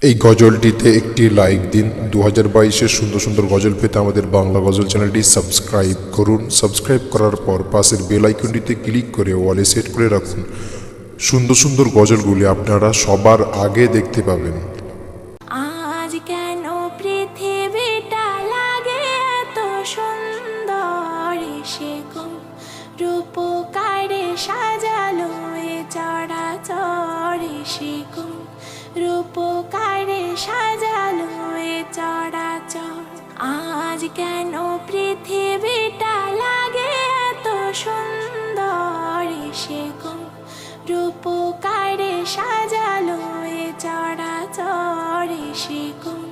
এই গজলটিতে একটি লাইক দিন। 2022-এর সুন্দর সুন্দর গজল পেতে আমাদের বাংলা গজল চ্যানেলটি সাবস্ক্রাইব করুন। সাবস্ক্রাইব করার পর পাশের বেল আইকনটিতে ক্লিক করে ওয়ালে সেট করে রাখুন। সুন্দর সুন্দর গজলগুলি আপনারা সবার আগে দেখতে পাবেন। আজ কেন পৃথিবীটা লাগে এত সুন্দর, সে কোন রূপকারে সাজালো এ চরাচর, সে কোন রূপকারে সাজালো এ চরাচর। আজ কেন পৃথিবীটা লাগে এত সুন্দর, সে কোন রূপকারে সাজালো এ চরাচর, সে কোন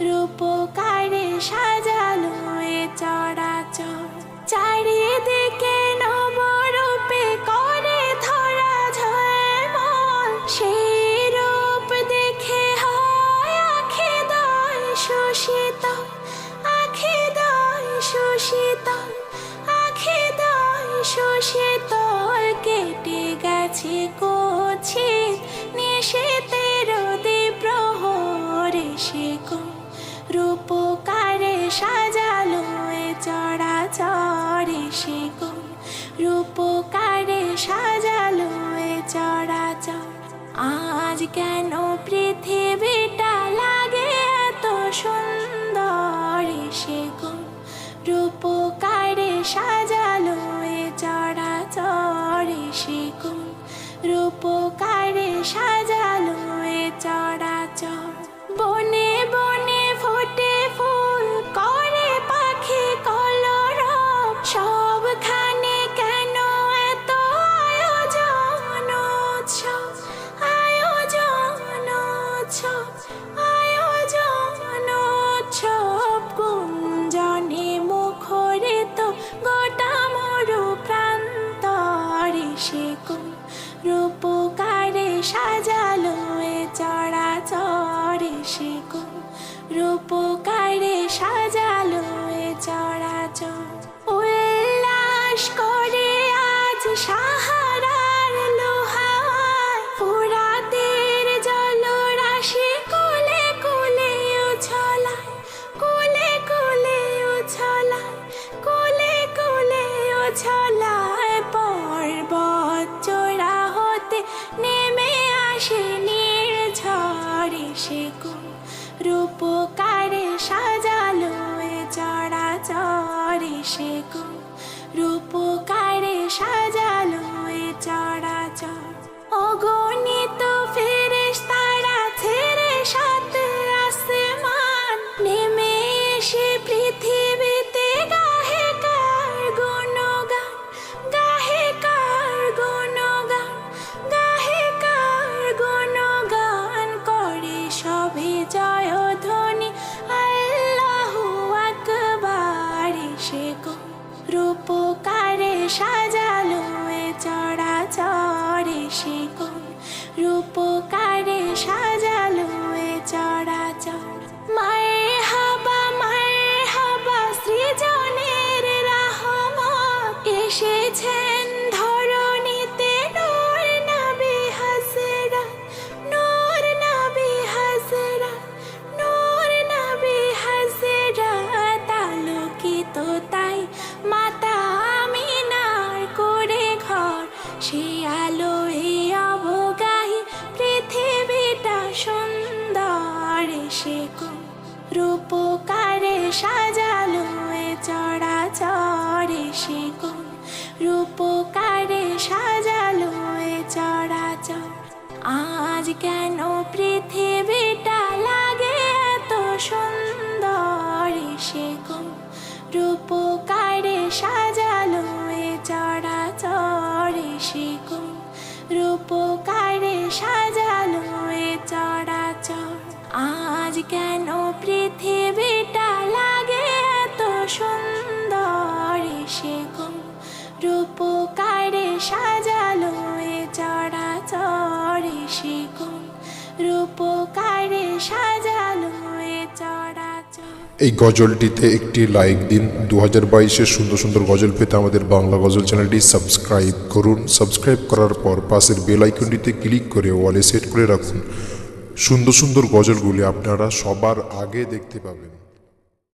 রূপকারে সাজালো এ চরাচর। চারিদিকে নবরূপে করে ধরা ঝলমল, সেই রূপ দেখে হয় আখি দয় শোষিতল, আখি দয় শোষিতল, আখি দয় শোষিতল। কেটে গেছে কুৎসিত নিশীথের দ্বিপ্রহরে, সে কোন রূপকারে সাজালো এ চরাচর, সে কোন রূপকারে সাজালো এ চরাচর। আজ কেন পৃথিবীটা লাগে এত সুন্দর, সে কোন রূপকারে সাজালো এ চরাচর, সে কোন রূপকারে সাজালো এ চরাচর। বনে বনে ফোটে ফুল করে পাখি কলরব, সবখানে কেন এত আয়োজন উৎসব, আয়োজন উৎসব, আয়োজন উৎসব। গুঞ্জনে মুখরিত গোটা মরু প্রান্তরে, সে কোন রূপকারে সাজালো এ চরাচর, সে কোন রূপকারে সাজালো এ চরাচর। উল্লাস করে আজ সাহারার লোহায়, ফুরাতের জলরাশি কুলে কুলে উছলায়, কুলে কুলে উছলায়, কুলে কুলে উছলায়। পর্বত চূড়া হতে নেমে আসে নির্ঝরে, সে কোন রূপকারে সাজালো এ চরাচর, সে কোন রূপকারে সাজালো এ চরাচর। অগণিত ফেরেশতারা ছেড়ে সাত আসমান, নেমে এসে পৃথিবীতে গাহে কার গুণগান, গাহে কার গুণগান, গাহে কার গুণগান। করে সবে জয়ধ্বনি আল্লাহু আকবার, সে কোন রূপকারে সাজালো এ চরাচর, সে কোন রূপকারে সাজালো এ চরাচর। মারহাবা মারহাবা সৃজনের রহমত, এসেছেন ধরণীতে নূর নবী হযরত, নূর নবী হযরত, নূর নবী হযরত। আলোকিত তাই মাতা আমিনার করে ঘর, সে আলোয় অবগাহী পৃথিবীটা সুন্দর, সে কোন রূপকারে সাজালো এ চরাচর, সে কোন রূপকারে সাজালো এ চরাচর। আজ কেন পৃথিবীটা লাগে এত সুন্দর, সে কোন রূপকারে সাজালো এ চরাচর, সে কোন রূপকারে সাজালো এ চরাচর। আজ কেন পৃথিবীটা লাগে এত সুন্দর, সে কোন রূপকারে সাজালো এ চরাচর, সে কোন রূপকারে সাজালো এ চরাচর। এই গজলটিতে একটি লাইক দিন। 2022-এর সুন্দর সুন্দর গজল পেতে আমাদের বাংলা গজল চ্যানেলটি সাবস্ক্রাইব করুন। সাবস্ক্রাইব করার পর পাশের বেল আইকনটিতে ক্লিক করে ওয়ালে সেট করে রাখুন। সুন্দর সুন্দর গজলগুলি আপনারা সবার আগে দেখতে পাবেন।